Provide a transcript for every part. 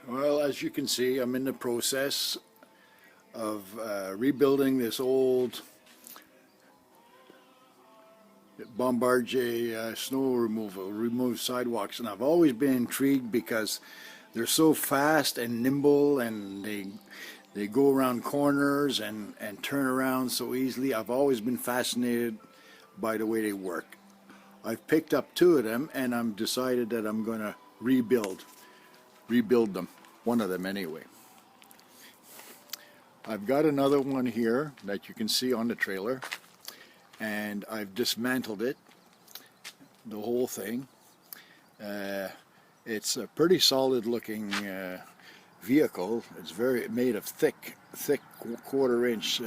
Well, as you can see, I'm in the process of rebuilding this old Bombardier snow remove sidewalks, and I've always been intrigued because they're so fast and nimble, and they go around corners and turn around so easily. I've always been fascinated by the way they work. I've picked up two of them, and I'm decided that I'm going to rebuild them, one of them anyway. I've got another one here that you can see on the trailer, and I've dismantled it, the whole thing. It's a pretty solid looking vehicle. It's made of thick 1/4 inch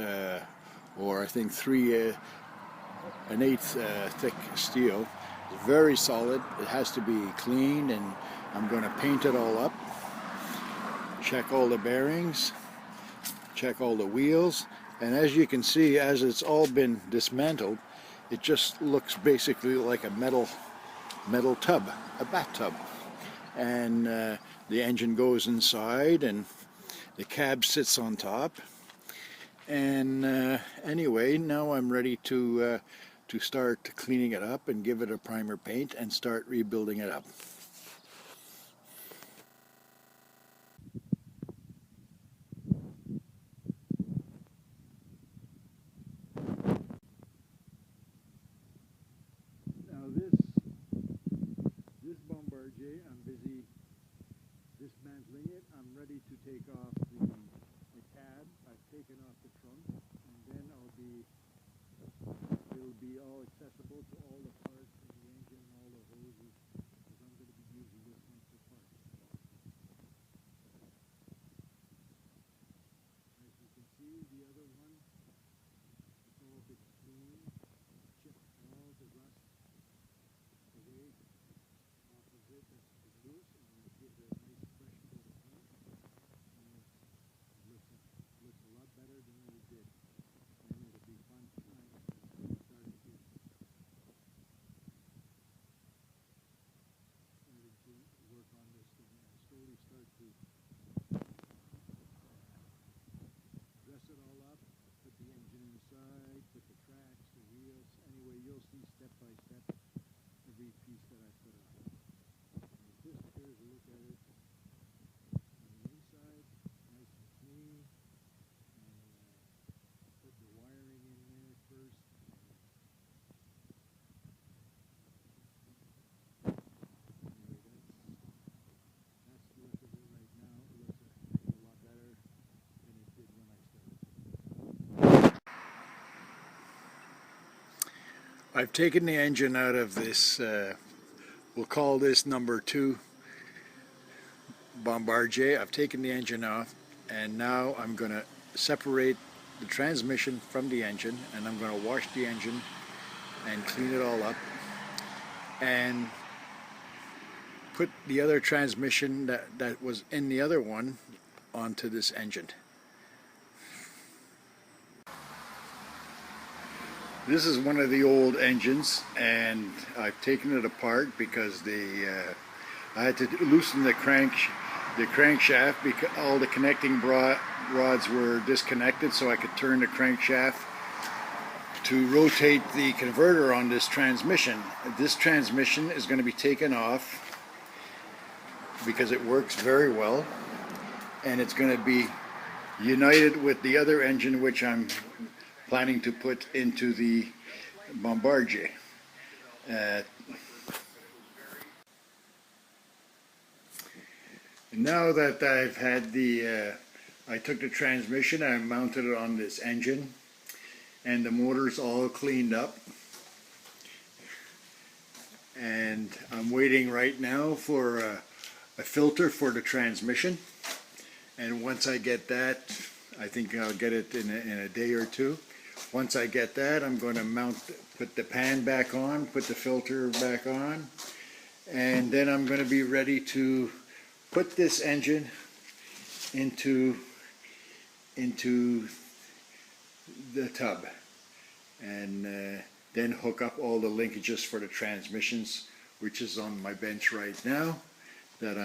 or I think 3 1/8 thick steel. It's very solid. It has to be cleaned, and I'm going to paint it all up, check all the bearings, check all the wheels, and as you can see, as it's all been dismantled, it just looks basically like a metal tub, a bathtub. And the engine goes inside, and the cab sits on top. And anyway, now I'm ready to start cleaning it up and give it a primer paint and start rebuilding it up. Now this Bombardier, I'm busy dismantling it. I'm ready to take off the cab. I've taken off the trunk, and then it'll be all accessible to all the parts in the engine and all the hoses, because I'm going to be using this one for parts. As you can see, the other one, it's all been clean, chipped all the rust away off of it that's been loose, and it gives it a nice fresh coat of paint. And it looks a lot better than it did. And it'll be fun tonight starting to work on this thing and slowly start to dress it all up, put the engine inside, put the tracks, the wheels. Anyway, you'll see step by step every piece that I put on. Here's a look at it on the inside, nice and clean. And put the wiring in there first. Anyway, that's the look of it right now. It looks a heck of a lot better than it did when I started. I've taken the engine out of this, we'll call this number 2 Bombardier. I've taken the engine off, and now I'm going to separate the transmission from the engine, and I'm going to wash the engine and clean it all up and put the other transmission that was in the other one onto this engine. This is one of the old engines, and I've taken it apart because I had to loosen the crankshaft because all the connecting rods were disconnected, so I could turn the crankshaft to rotate the converter on this transmission. This transmission is going to be taken off because it works very well, and it's going to be united with the other engine, which I'm planning to put into the Bombardier. Now that I've had I took the transmission, I mounted it on this engine, and the motor's all cleaned up. And I'm waiting right now for a filter for the transmission. And once I get that, I think I'll get it in a day or two. Once I get that, I'm going to put the pan back on, put the filter back on, and then I'm going to be ready to put this engine into the tub, and then hook up all the linkages for the transmissions, which is on my bench right now, that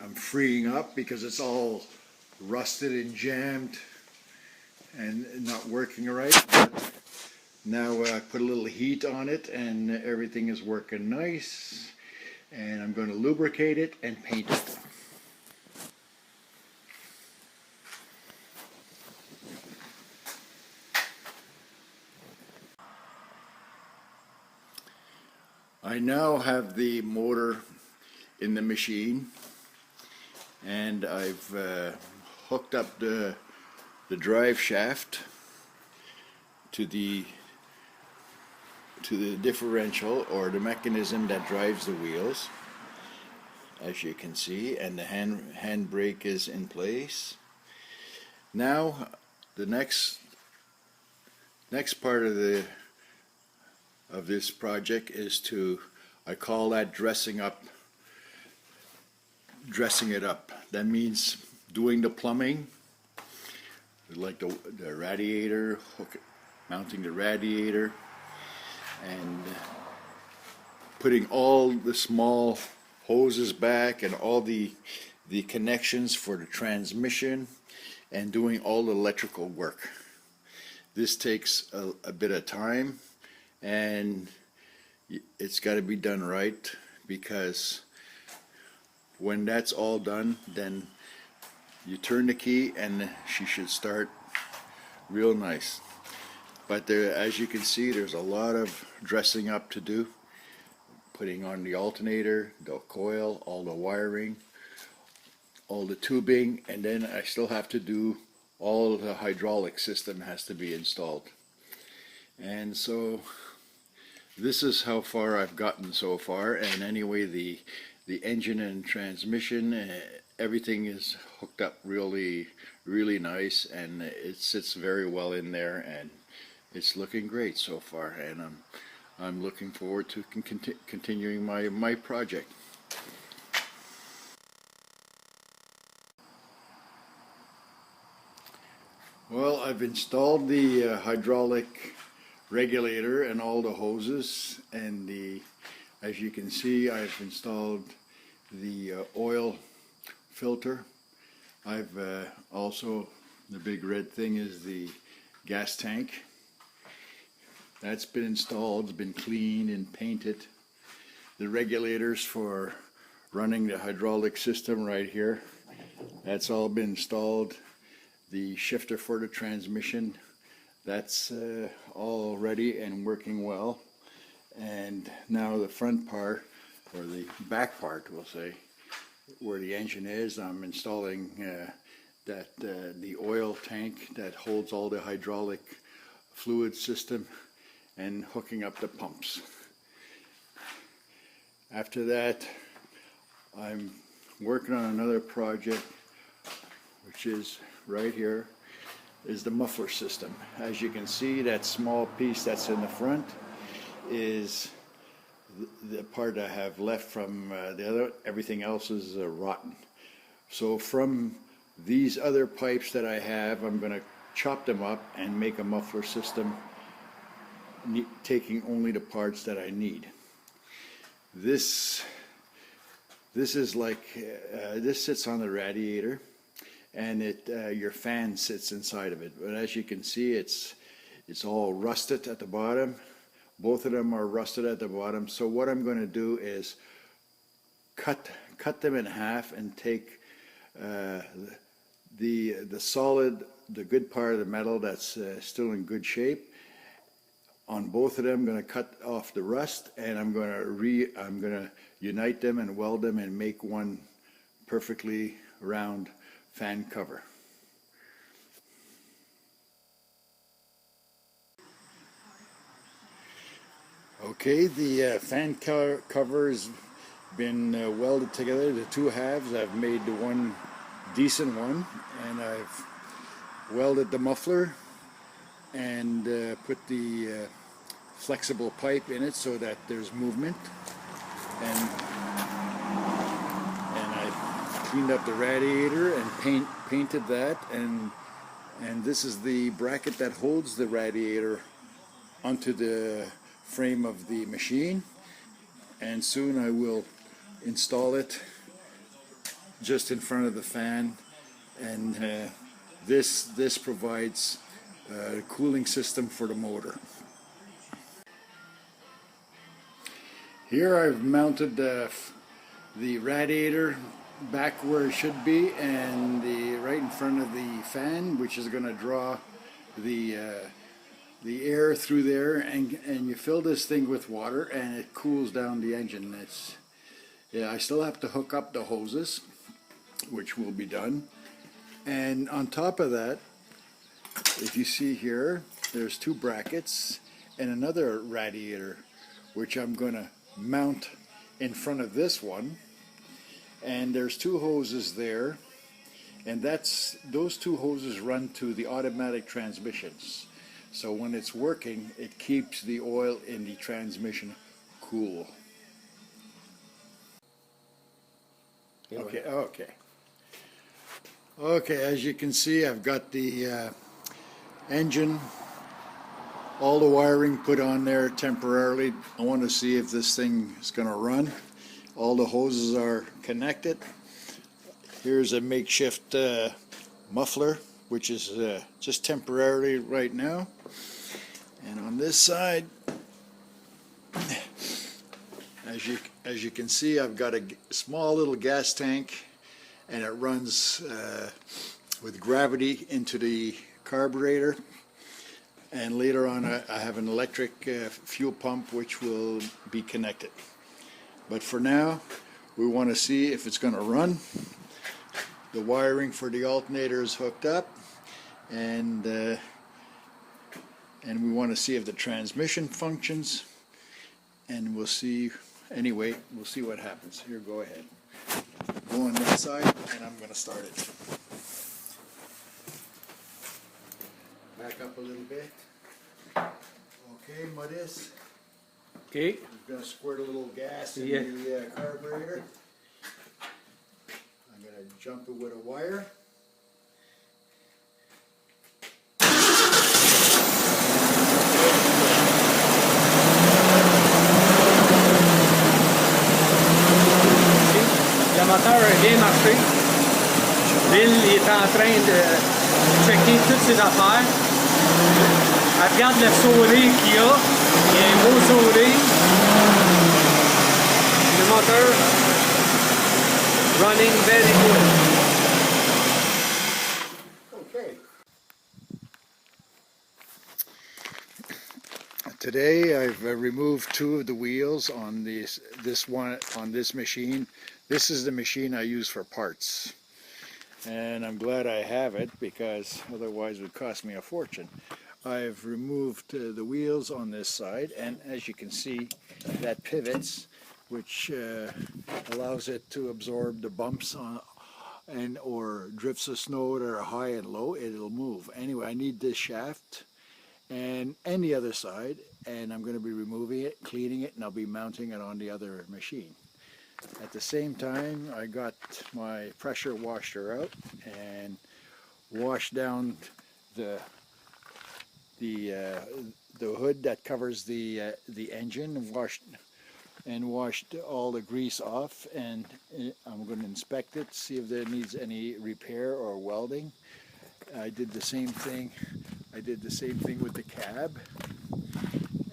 I'm freeing up because it's all rusted and jammed and not working right. But now I put a little heat on it and everything is working nice, and I'm going to lubricate it and paint it. I now have the motor in the machine, and I've hooked up the drive shaft to the differential, or the mechanism that drives the wheels, as you can see, and the handbrake is in place. Now the next part of this project is to, I call that dressing it up. That means doing the plumbing, like the radiator, mounting the radiator, and putting all the small hoses back and all the connections for the transmission, and doing all the electrical work. This takes a bit of time, and it's got to be done right, because when that's all done, then you turn the key and she should start real nice. But there, as you can see, there's a lot of dressing up to do. Putting on the alternator, the coil, all the wiring, all the tubing, and then I still have to do all the hydraulic system has to be installed. And so this is how far I've gotten so far. And anyway, the engine and transmission, everything is hooked up really nice, and it sits very well in there, and it's looking great so far, and I'm looking forward to continuing my project. Well, I've installed the hydraulic regulator and all the hoses, and as you can see, I've installed the oil filter. I've also, the big red thing is the gas tank. That's been installed, it's been cleaned and painted. The regulators for running the hydraulic system right here, that's all been installed. The shifter for the transmission, that's all ready and working well. And now the front part, or the back part we'll say, where the engine is, I'm installing the oil tank that holds all the hydraulic fluid system, and hooking up the pumps. After that, I'm working on another project, which is right here, is the muffler system. As you can see, that small piece that's in the front is the part I have left from the other. Everything else is rotten. So from these other pipes that I have, I'm going to chop them up and make a muffler system, taking only the parts that I need. This is like this sits on the radiator, and your fan sits inside of it. But as you can see, it's all rusted at the bottom. Both of them are rusted at the bottom. So what I'm going to do is cut them in half and take the solid, the good part of the metal that's still in good shape. On both of them, I'm going to cut off the rust, and I'm going to unite them and weld them and make one perfectly round fan cover. Okay, the fan cover has been welded together. The two halves, I've made the one decent one, and I've welded the muffler and put the flexible pipe in it so that there's movement, and I cleaned up the radiator and painted that, and this is the bracket that holds the radiator onto the frame of the machine, and soon I will install it just in front of the fan, and this provides a cooling system for the motor. Here I've mounted the radiator back where it should be, and right in front of the fan, which is going to draw the air through there, and you fill this thing with water and it cools down the engine. I still have to hook up the hoses, which will be done. And on top of that, if you see here, there's two brackets and another radiator, which I'm going to mount in front of this one. And there's two hoses there, and those two hoses run to the automatic transmissions. So when it's working, it keeps the oil in the transmission cool. Okay, as you can see, I've got the engine, all the wiring put on there temporarily. I want to see if this thing is going to run. All the hoses are connected. Here's a makeshift muffler, which is just temporarily right now. And on this side, as you can see, I've got a small little gas tank, and it runs with gravity into the carburetor. And later on, I have an electric fuel pump which will be connected. But for now, we want to see if it's going to run. The wiring for the alternator is hooked up, and we want to see if the transmission functions, and we'll see. Anyway, we'll see what happens. Here, go ahead. Go on that side, and I'm going to start it. Back up a little bit. Okay, Modis. Okay. I'm going to squirt a little gas in the carburetor. I'm going to jump it with a wire. Le moteur a bien marché. Bill est en train de checker toutes ses affaires. Elle regarde le soleil qu'il y a. Il y a un beau soleil. Le moteur running very good. Okay. Today I've removed two of the wheels on this machine. This is the machine I use for parts, and I'm glad I have it because otherwise it would cost me a fortune. I've removed the wheels on this side, and as you can see, that pivots, which allows it to absorb the bumps or drifts of snow that are high and low. It'll move. Anyway, I need this shaft and the other side, and I'm going to be removing it, cleaning it, and I'll be mounting it on the other machine. At the same time, I got my pressure washer out and washed down the hood that covers the engine, and washed all the grease off, and I'm going to inspect it, see if there needs any repair or welding. I did the same thing with the cab,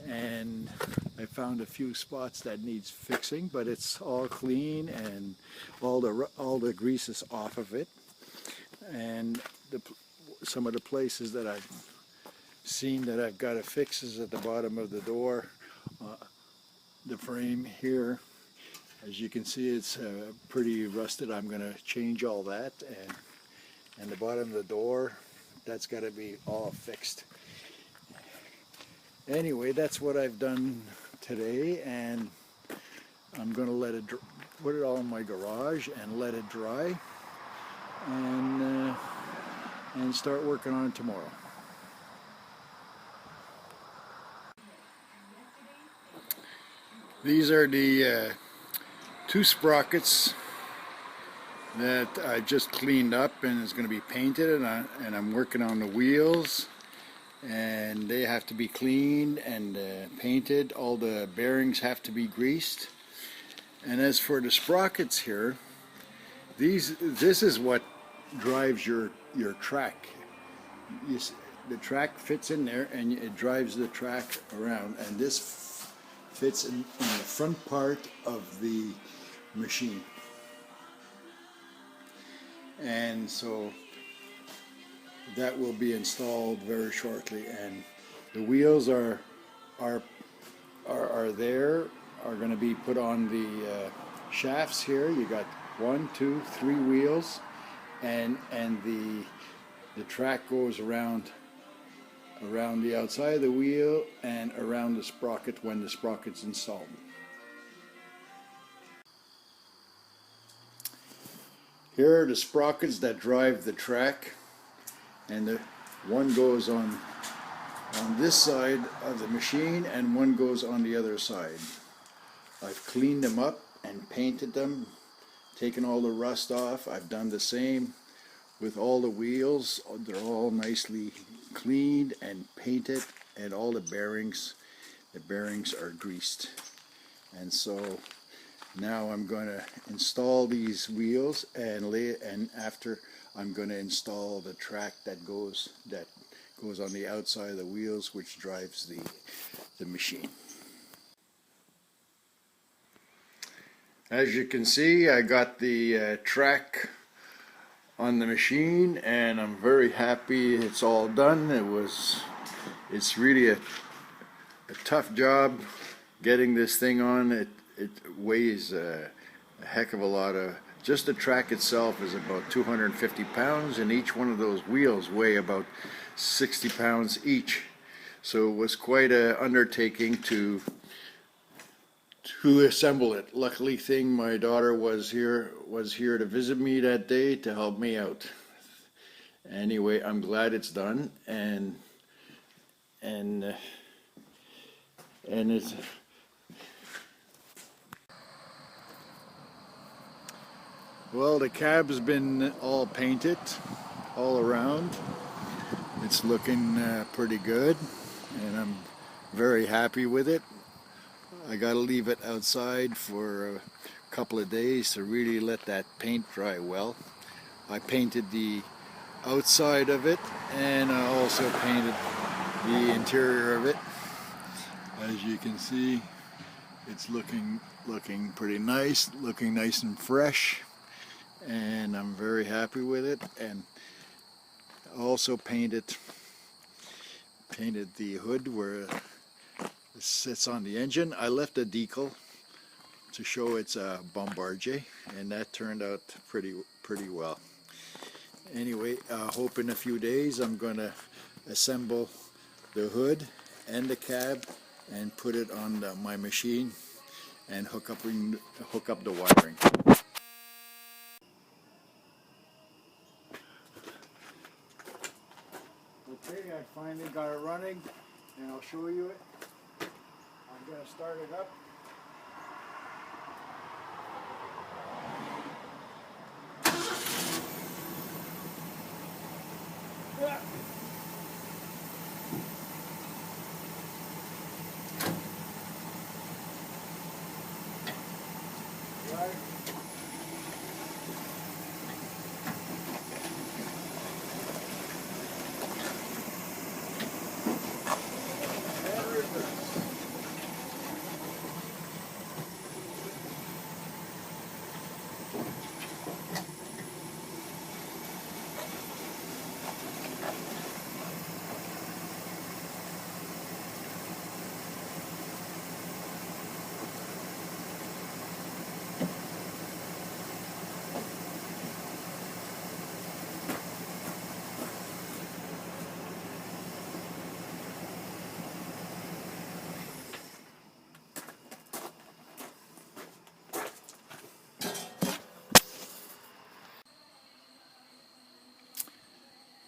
and I found a few spots that needs fixing, but it's all clean and all the grease is off of it. And some of the places that I've seen that I've got to fix is at the bottom of the door, the frame here. As you can see, it's pretty rusted. I'm going to change all that, and the bottom of the door, that's got to be all fixed. Anyway, that's what I've done today, and I'm going to put it all in my garage and let it dry, and start working on it tomorrow. These are the two sprockets that I just cleaned up, and it's going to be painted, and I'm working on the wheels, and they have to be cleaned and painted. All the bearings have to be greased. And as for the sprockets here, This is what drives your track. The track fits in there, and it drives the track around, and this fits in the front part of the machine. And so that will be installed very shortly, and the wheels are going to be put on the shafts here. You got 1, 2, 3 wheels, and the track goes around the outside of the wheel and around the sprocket when the sprocket's installed. Here are the sprockets that drive the track, and the one goes on this side of the machine and one goes on the other side. I've cleaned them up and painted them, taken all the rust off. I've done the same with all the wheels. They're all nicely cleaned and painted, and all the bearings are greased. And so now I'm going to install these wheels, and after I'm going to install the track that goes on the outside of the wheels, which drives the machine. As you can see, I got the track on the machine, and I'm very happy it's all done. It's really a tough job getting this thing on. It weighs a heck of a lot of, just the track itself is about 250 pounds, and each one of those wheels weigh about 60 pounds each. So it was quite an undertaking to assemble it. Luckily my daughter was here to visit me that day to help me out. Anyway, I'm glad it's done, and it's well, the cab's been all painted all around. It's looking pretty good, and I'm very happy with it. I got to leave it outside for a couple of days to really let that paint dry well. I painted the outside of it, and I also painted the interior of it. As you can see, it's looking pretty nice, looking nice and fresh, and I'm very happy with it. And also painted the hood where it sits on the engine. I left a decal to show it's a Bombardier, and that turned out pretty well. Anyway, I hope in a few days I'm going to assemble the hood and the cab and put it on my machine and hook up the wiring. Okay, I finally got it running, and I'll show you it. I'm going to start it up. Yeah. Right.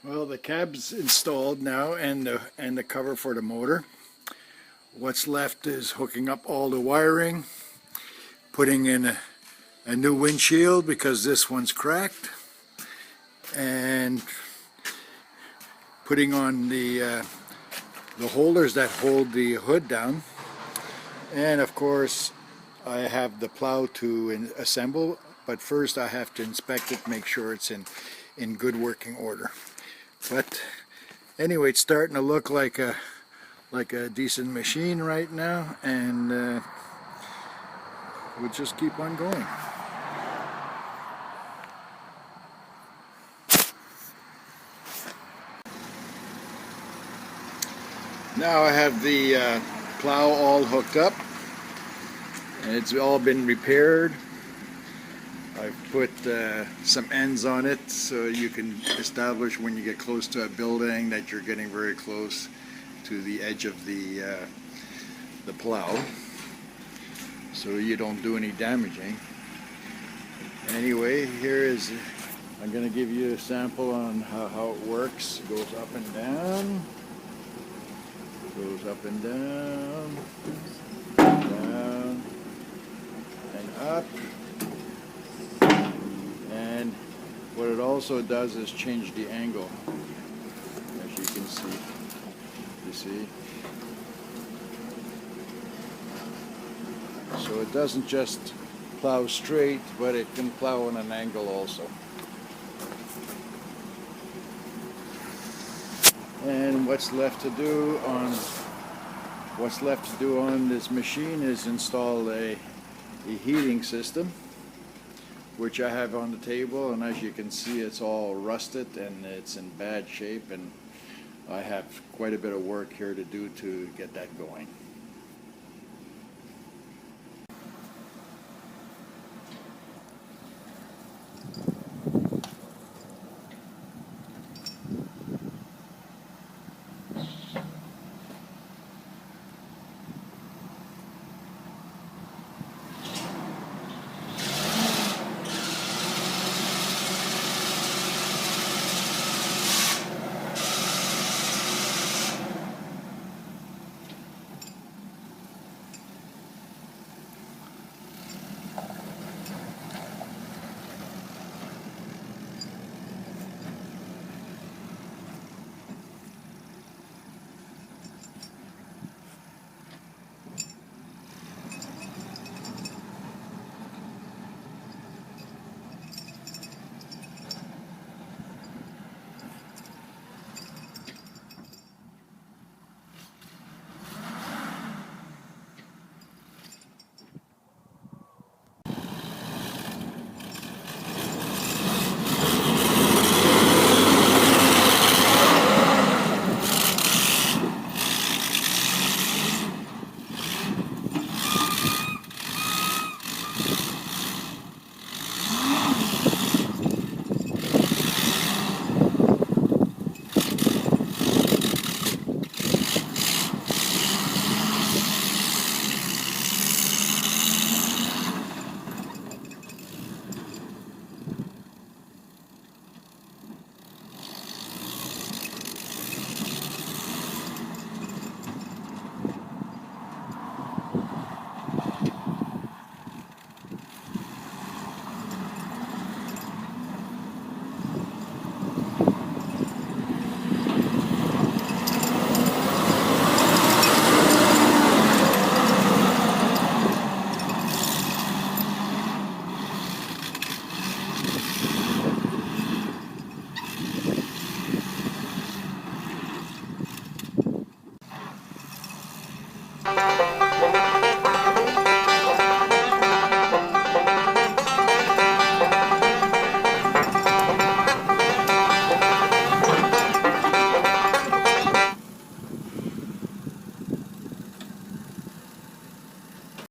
Well, the cab's installed now, and the cover for the motor. What's left is hooking up all the wiring, putting in a new windshield because this one's cracked, and putting on the holders that hold the hood down. And of course, I have the plow to assemble, but first I have to inspect it, make sure it's in good working order. But anyway, it's starting to look like a decent machine right now, and we'll just keep on going. Now I have the plow all hooked up, and it's all been repaired. I've put some ends on it so you can establish when you get close to a building that you're getting very close to the edge of the plow, so you don't do any damaging. Anyway, I'm going to give you a sample on how it works. It goes up and down. Goes up and down, down, and up. And what it also does is change the angle, as you can see. You see? So it doesn't just plow straight, but it can plow on an angle also. And what's left to do on this machine is install a heating system, which I have on the table, and as you can see, it's all rusted and it's in bad shape, and I have quite a bit of work here to do to get that going.